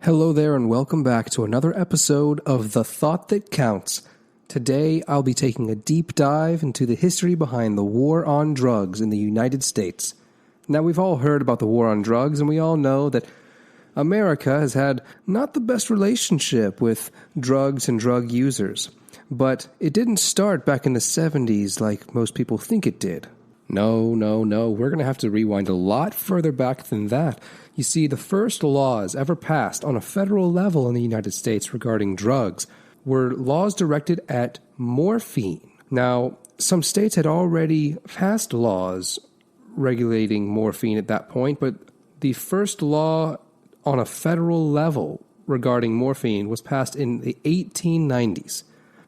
Hello there and welcome back to another episode of The Thought That Counts. Today I'll be taking a deep dive into the history behind the war on drugs in the United States. Now we've all heard about the war on drugs and we all know that America has had not the best relationship with drugs and drug users. But it didn't start back in the 70s like most people think it did. No. We're going to have to rewind a lot further back than that. You see, the first laws ever passed on a federal level in the United States regarding drugs were laws directed at morphine. Now, some states had already passed laws regulating morphine at that point, but the first law on a federal level regarding morphine was passed in the 1890s.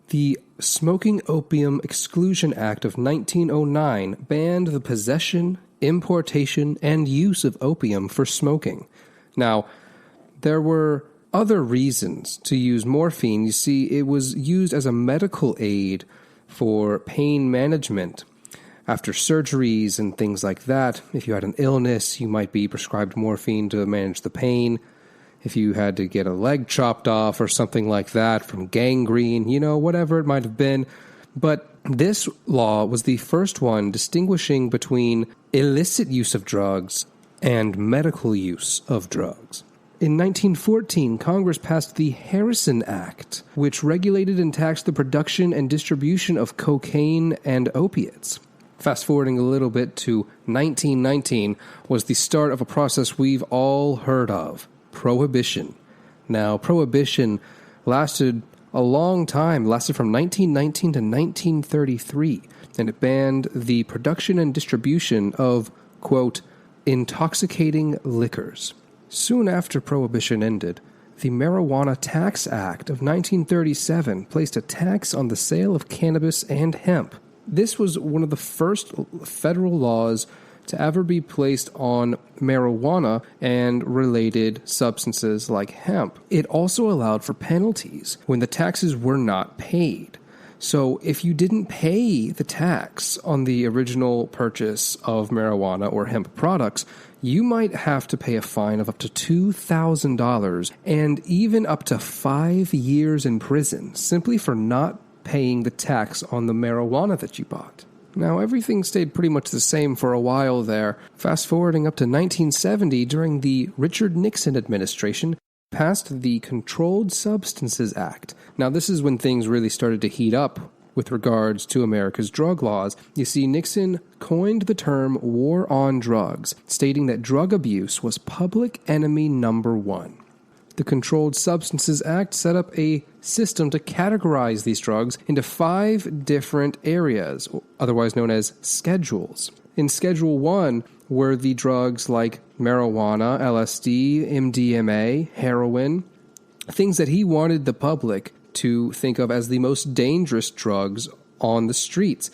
The Smoking Opium Exclusion Act of 1909 banned the possession, importation, and use of opium for smoking. Now, there were other reasons to use morphine. You see, it was used as a medical aid for pain management. After surgeries and things like that, if you had an illness, you might be prescribed morphine to manage the pain. If you had to get a leg chopped off or something like that from gangrene, whatever it might have been. But this law was the first one distinguishing between illicit use of drugs and medical use of drugs. In 1914, Congress passed the Harrison Act, which regulated and taxed the production and distribution of cocaine and opiates. Fast forwarding a little bit to 1919 was the start of a process we've all heard of. Prohibition. Now, Prohibition lasted a long time, lasted from 1919 to 1933, and it banned the production and distribution of, quote, intoxicating liquors. Soon after Prohibition ended, the Marijuana Tax Act of 1937 placed a tax on the sale of cannabis and hemp. This was one of the first federal laws to ever be placed on marijuana and related substances like hemp. It also allowed for penalties when the taxes were not paid. So if you didn't pay the tax on the original purchase of marijuana or hemp products, you might have to pay a fine of up to $2,000 and even up to 5 years in prison simply for not paying the tax on the marijuana that you bought. Now, everything stayed pretty much the same for a while there. Fast forwarding up to 1970, during the Richard Nixon administration, passed the Controlled Substances Act. Now, this is when things really started to heat up with regards to America's drug laws. You see, Nixon coined the term war on drugs, stating that drug abuse was public enemy number one. The Controlled Substances Act set up a system to categorize these drugs into 5 different areas, otherwise known as schedules. In Schedule 1 were the drugs like marijuana, LSD, MDMA, heroin, things that he wanted the public to think of as the most dangerous drugs on the streets.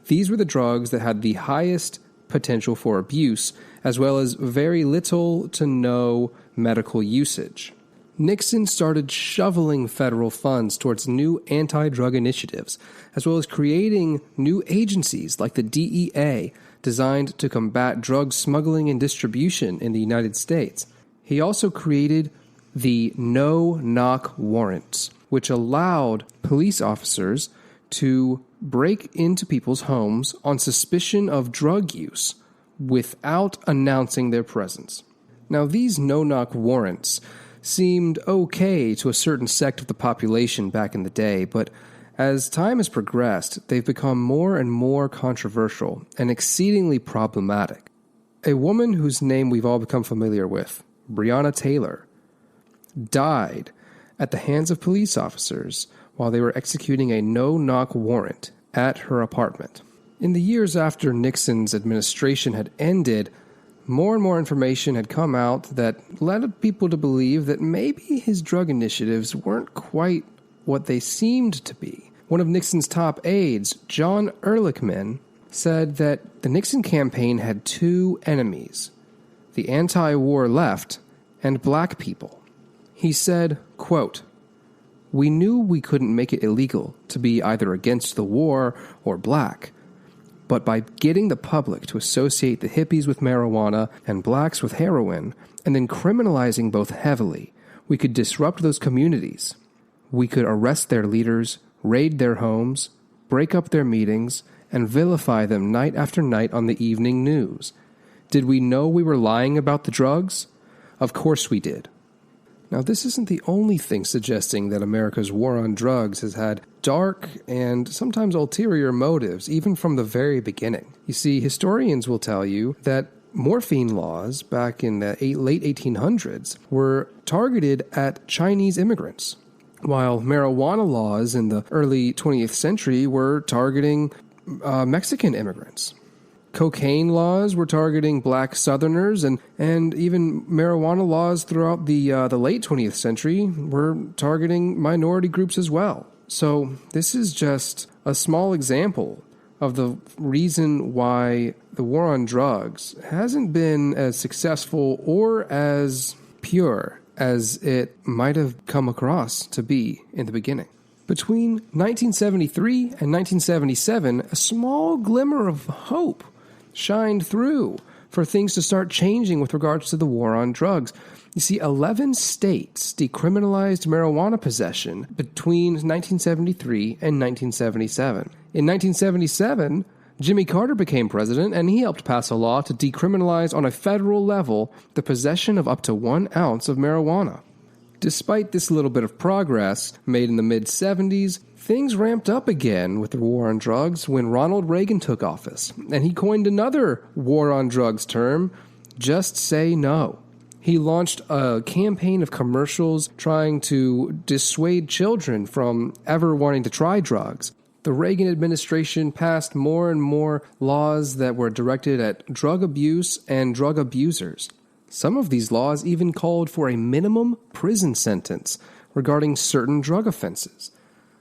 These were the drugs that had the highest potential for abuse, as well as very little to no medical usage. Nixon started shoveling federal funds towards new anti-drug initiatives, as well as creating new agencies like the DEA, designed to combat drug smuggling and distribution in the United States. He also created the no-knock warrants, which allowed police officers to break into people's homes on suspicion of drug use without announcing their presence. Now, these no-knock warrants seemed okay to a certain sect of the population back in the day, but as time has progressed, they've become more and more controversial and exceedingly problematic. A woman whose name we've all become familiar with, Brianna Taylor, died at the hands of police officers while they were executing a no-knock warrant at her apartment. In the years after Nixon's administration had ended, more and more information had come out that led people to believe that maybe his drug initiatives weren't quite what they seemed to be. One of Nixon's top aides, John Ehrlichman, said that the Nixon campaign had 2 enemies, the anti-war left and black people. He said, quote, "We knew we couldn't make it illegal to be either against the war or black. But by getting the public to associate the hippies with marijuana and blacks with heroin, and then criminalizing both heavily, We could disrupt those communities. We could arrest their leaders, raid their homes, break up their meetings, and vilify them night after night on the evening news. Did we know we were lying about the drugs? Of course we did. Now, this isn't the only thing suggesting that America's war on drugs has had dark and sometimes ulterior motives, even from the very beginning. You see, historians will tell you that morphine laws back in the late 1800s were targeted at Chinese immigrants, while marijuana laws in the early 20th century were targeting Mexican immigrants. Cocaine laws were targeting black Southerners, and even marijuana laws throughout the late 20th century were targeting minority groups as well. So this is just a small example of the reason why the war on drugs hasn't been as successful or as pure as it might have come across to be in the beginning. Between 1973 and 1977, a small glimmer of hope shined through for things to start changing with regards to the war on drugs. You see, 11 states decriminalized marijuana possession between 1973 and 1977. In 1977, Jimmy Carter became president, and he helped pass a law to decriminalize on a federal level the possession of up to 1 ounce of marijuana. Despite this little bit of progress made in the mid-70s, things ramped up again with the war on drugs when Ronald Reagan took office, and he coined another war on drugs term, just say no. He launched a campaign of commercials trying to dissuade children from ever wanting to try drugs. The Reagan administration passed more and more laws that were directed at drug abuse and drug abusers. Some of these laws even called for a minimum prison sentence regarding certain drug offenses.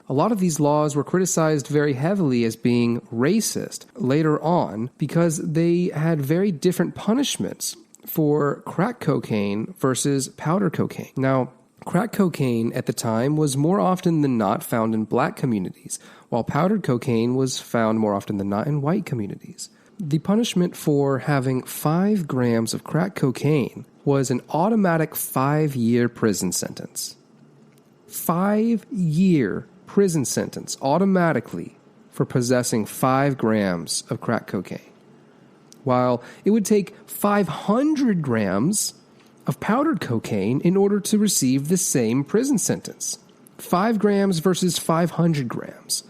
A lot of these laws were criticized very heavily as being racist later on because they had very different punishments for crack cocaine versus powder cocaine. Now, crack cocaine at the time was more often than not found in black communities, while powdered cocaine was found more often than not in white communities. The punishment for having 5 grams of crack cocaine was an automatic 5-year prison sentence. 5-year prison sentence automatically for possessing 5 grams of crack cocaine, while it would take 500 grams of powdered cocaine in order to receive the same prison sentence. 5 grams versus 500 grams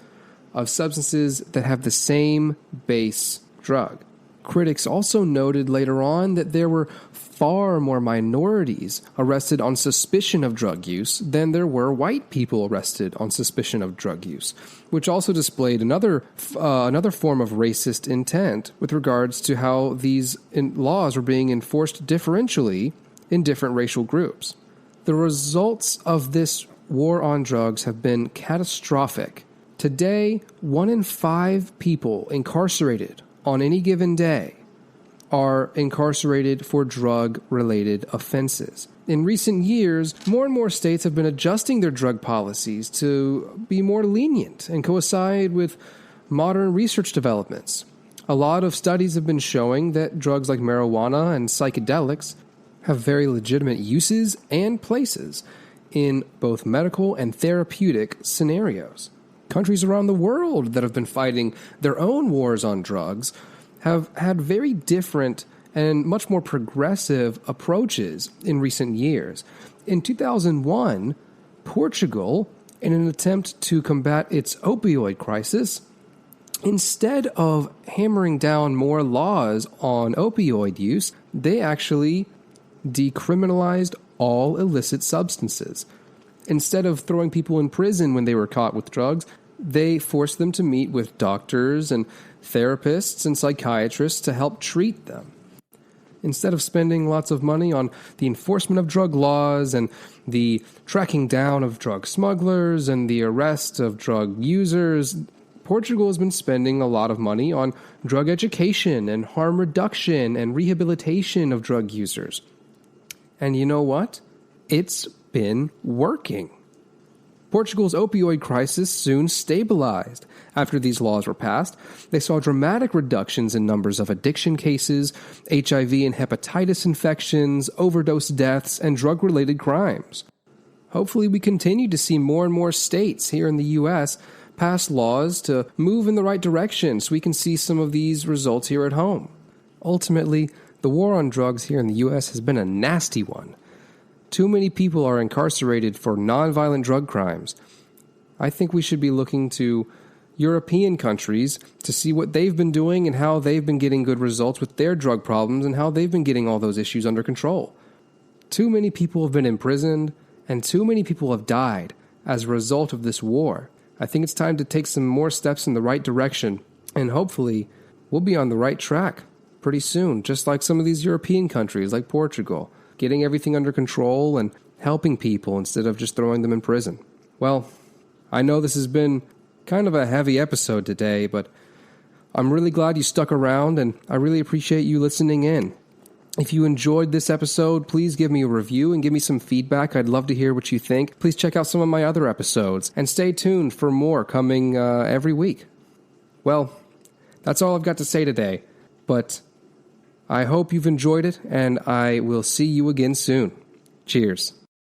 of substances that have the same base drug. Critics also noted later on that there were far more minorities arrested on suspicion of drug use than there were white people arrested on suspicion of drug use, which also displayed another form of racist intent with regards to how these laws were being enforced differentially in different racial groups. The results of this war on drugs have been catastrophic. Today, 1 in 5 people incarcerated on any given day are incarcerated for drug-related offenses. In recent years, more and more states have been adjusting their drug policies to be more lenient and coincide with modern research developments. A lot of studies have been showing that drugs like marijuana and psychedelics have very legitimate uses and places in both medical and therapeutic scenarios. Countries around the world that have been fighting their own wars on drugs have had very different and much more progressive approaches in recent years. In 2001, Portugal, in an attempt to combat its opioid crisis, instead of hammering down more laws on opioid use, they actually decriminalized all illicit substances. Instead of throwing people in prison when they were caught with drugs, they forced them to meet with doctors and therapists and psychiatrists to help treat them. Instead of spending lots of money on the enforcement of drug laws and the tracking down of drug smugglers and the arrest of drug users, Portugal has been spending a lot of money on drug education and harm reduction and rehabilitation of drug users. And you know what? It's been working. Portugal's opioid crisis soon stabilized. After these laws were passed, they saw dramatic reductions in numbers of addiction cases, HIV and hepatitis infections, overdose deaths, and drug-related crimes. hopefully we continue to see more and more states here in the U.S. pass laws to move in the right direction so we can see some of these results here at home. Ultimately, the war on drugs here in the U.S. has been a nasty one. Too many people are incarcerated for nonviolent drug crimes. I think we should be looking to European countries to see what they've been doing and how they've been getting good results with their drug problems and how they've been getting all those issues under control. Too many people have been imprisoned and too many people have died as a result of this war. I think it's time to take some more steps in the right direction, and hopefully we'll be on the right track pretty soon, just like some of these European countries like Portugal, getting everything under control and helping people instead of just throwing them in prison. Well, I know this has been kind of a heavy episode today, but I'm really glad you stuck around, and I really appreciate you listening in. If you enjoyed this episode, please give me a review and give me some feedback. I'd love to hear what you think. Please check out some of my other episodes, and stay tuned for more coming every week. Well, that's all I've got to say today, but I hope you've enjoyed it, and I will see you again soon. Cheers.